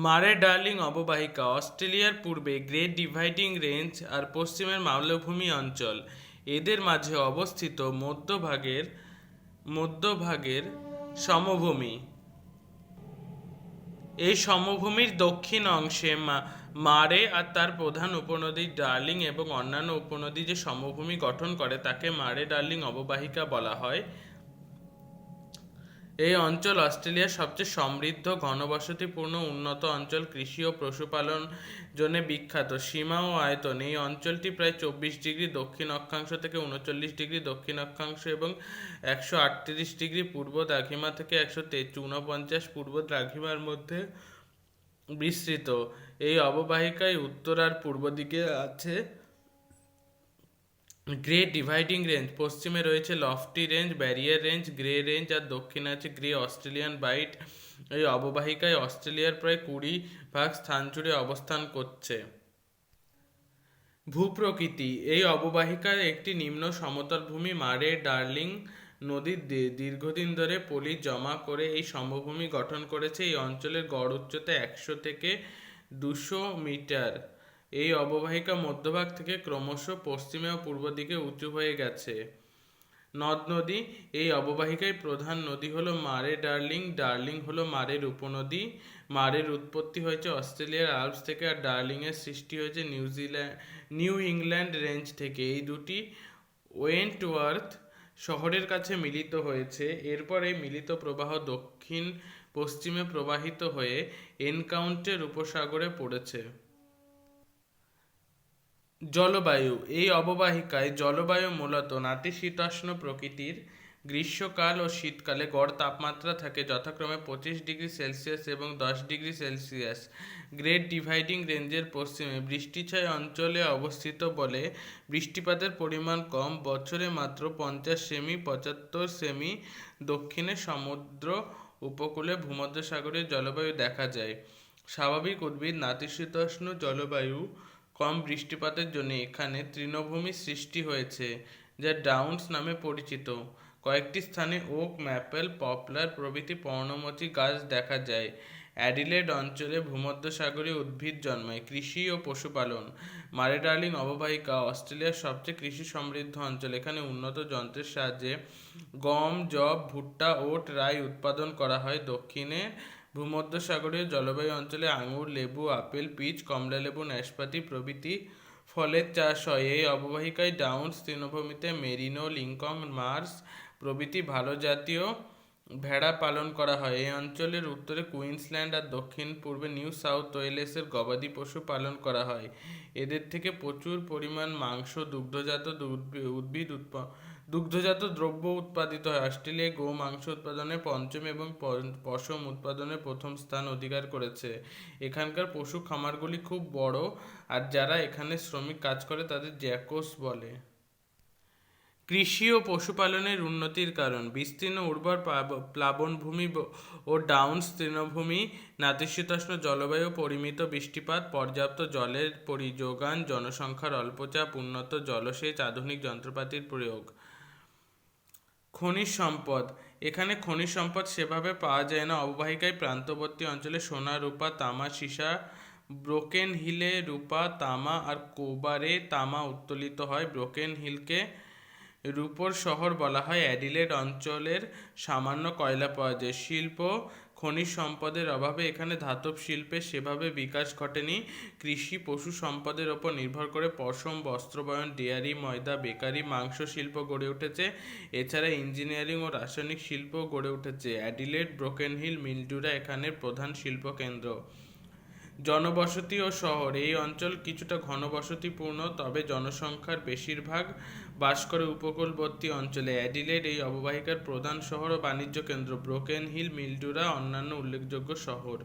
মারে ডার্লিং অববাহিকা অস্ট্রেলিয়ার পূর্বে গ্রেট ডিভাইডিং রেঞ্জ আর পশ্চিমের মালভূমি অঞ্চল এদের মাঝে অবস্থিত মধ্যভাগের সমভূমি। এই সমভূমির দক্ষিণ অংশে মারে আর তার প্রধান উপনদী ডার্লিং এবং অন্যান্য উপনদী যে সমভূমি গঠন করে তাকে মারে ডার্লিং অববাহিকা বলা হয়। এই অঞ্চল অস্ট্রেলিয়ার সবচেয়ে সমৃদ্ধ ঘনবসতিপূর্ণ উন্নত অঞ্চল, কৃষি ও পশুপালন জন্য বিখ্যাত। সীমা ও আয়তন এই অঞ্চলটি প্রায় 24 ডিগ্রি দক্ষিণ অক্ষাংশ থেকে 39 ডিগ্রি দক্ষিণ অক্ষাংশ এবং 138 ডিগ্রি পূর্ব দ্রাঘিমা থেকে 149 পূর্ব দ্রাঘিমার মধ্যে বিস্তৃত। এই অববাহিকায় উত্তর আর পূর্ব দিকে আছে গ্রেট ডিভাইডিং রেঞ্জ, পশ্চিমে রয়েছে Lofty range, barrier range, Grey range আর দক্ষিণে আছে গ্রে অস্ট্রেলিয়ান বাইট। এই অববাহিকায় অস্ট্রেলিয়ার প্রায় 20% স্থান জুড়ে অবস্থান করছে। ভূপ্রকৃতি এই অববাহিকার একটি নিম্ন সমতল ভূমি। মারে ডার্লিং নদীর দীর্ঘদিন ধরে পলি জমা করে এই সমভূমি গঠন করেছে। এই অঞ্চলের গড় উচ্চতা 100 থেকে 200 মিটার। এই অববাহিকা মধ্যভাগ থেকে ক্রমশ পশ্চিমে ও পূর্ব দিকে উঁচু হয়ে গেছে। নদ নদী এই অববাহিকায় প্রধান নদী হলো মারে ডার্লিং। ডার্লিং হলো মারের উপনদী। মারের উৎপত্তি হয়েছে অস্ট্রেলিয়ার আল্পস থেকে আর ডার্লিং এর সৃষ্টি হয়েছে নিউ ইংল্যান্ড রেঞ্জ থেকে। এই দুটি ওয়েন্টওয়ার্থ শহরের কাছে মিলিত হয়েছে। এরপর এই মিলিত প্রবাহ দক্ষিণ পশ্চিমে প্রবাহিত হয়ে এনকাউন্টের উপসাগরে পড়েছে। জলবায়ু এই অববাহিকায় জলবায়ু মূলত নাতিশীতোষ্ণ প্রকৃতির। গ্রীষ্মকাল ও শীতকালে গড় তাপমাত্রা থাকে যথাক্রমে 25 ডিগ্রি সেলসিয়াস এবং 10 ডিগ্রি সেলসিয়াস। গ্রেট ডিভাইডিং রেঞ্জের পশ্চিমে বৃষ্টিছায়া অঞ্চলে অবস্থিত বলে বৃষ্টিপাতের পরিমাণ কম, বছরে মাত্র 50 সেমি 75 সেমি। দক্ষিণে সমুদ্র উপকূলে ভূমধ্যসাগরীয় জলবায়ু দেখা যায়। স্বাভাবিক উদ্ভিদ নাতিশীতোষ্ণ জলবায়ু কম বৃষ্টিপাতের জন্য এখানে তৃণভূমির সৃষ্টি হয়েছে যা ডাউনস নামে পরিচিত। কয়েকটি স্থানে ওক, ম্যাপেল, পপলার প্রভৃতি পর্ণমোচী গাছ দেখা যায়। অ্যাডিলেড অঞ্চলে ভূমধ্যসাগরীয় উদ্ভিদ জন্মায়। কৃষি ও পশুপালন মারে ডার্লিং অববাহিকা অস্ট্রেলিয়ার সবচেয়ে কৃষি সমৃদ্ধ অঞ্চল। এখানে উন্নত যন্ত্রের সাহায্যে গম, যব, ভুট্টা, ওট, রাই উৎপাদন করা হয়। দক্ষিণে ভূমধ্যসাগরীয় জলবায়ু অঞ্চলে আঙুর, লেবু, আপেল, পিচ, কমলালেবু, নাশপাতি প্রভৃতি ফলের চাষ হয়। এই অববাহিকায় ডাউনস তৃণভূমিতে মেরিনো, লিঙ্কন, মার্স প্রভৃতি ভালো জাতীয় ভেড়া পালন করা হয়। এই অঞ্চলের উত্তরে কুইন্সল্যান্ড আর দক্ষিণ পূর্বে নিউ সাউথ ওয়েলসের গবাদি পশু পালন করা হয়। এদের থেকে প্রচুর পরিমাণ মাংস, দুগ্ধজাত দ্রব্য উৎপাদিত হয়। অস্ট্রেলিয়ায় গো মাংস উৎপাদনে পঞ্চম এবং পশম উৎপাদনে প্রথম স্থান অধিকার করেছে। এখানকার পশু খামারগুলি খুব বড় আর যারা এখানে শ্রমিক কাজ করে তাদের জ্যাকোস বলে। কৃষি ও পশুপালনের উন্নতির কারণ বিস্তীর্ণ উর্বর প্লাবনভূমি ও ডাউনস তৃণভূমি, নাতিশীতোষ্ণ জলবায়ু, পরিমিত বৃষ্টিপাত, পর্যাপ্ত জলের পরিযোগান, জনসংখ্যার অল্প চাপ, উন্নত জলসেচ, আধুনিক যন্ত্রপাতির প্রয়োগ। খনিজ সম্পদ এখানে খনিজ সম্পদ সেভাবে পাওয়া যায় না। অববাহিকায় প্রান্তবর্তী অঞ্চলে সোনা, রূপা, তামা, সীসা, ব্রোকেন হিলে রূপা, তামা আর কোবারে তামা উত্তোলিত হয়। ব্রোকেন হিলকে রূপোর শহর বলা হয়। অ্যাডিলেড অঞ্চলের সামান্য কয়লা পাওয়া যায়। শিল্প খনিজ সম্পদের অভাবে এখানে ধাতব শিল্পের সেভাবে বিকাশ ঘটেনি। কৃষি পশু সম্পদের ওপর নির্ভর করে পশম, বস্ত্রবয়ন, ডেয়ারি, ময়দা, বেকারি, মাংস শিল্প গড়ে উঠেছে। এছাড়া ইঞ্জিনিয়ারিং ও রাসায়নিক শিল্পও গড়ে উঠেছে। অ্যাডিলেড, ব্রোকেন হিল, মিলডুরা এখানের প্রধান শিল্পকেন্দ্র। জনবসতি ও শহর এই অঞ্চল কিছুটা ঘনবসতিপূর্ণ, তবে জনসংখ্যার বেশিরভাগ বাস করে উপকূলবর্তী অঞ্চলে। অ্যাডিলেড এই অববাহিকার প্রধান শহর ও বাণিজ্য কেন্দ্র। ব্রোকেন হিল, মিলডুরা অন্যান্য উল্লেখযোগ্য শহর।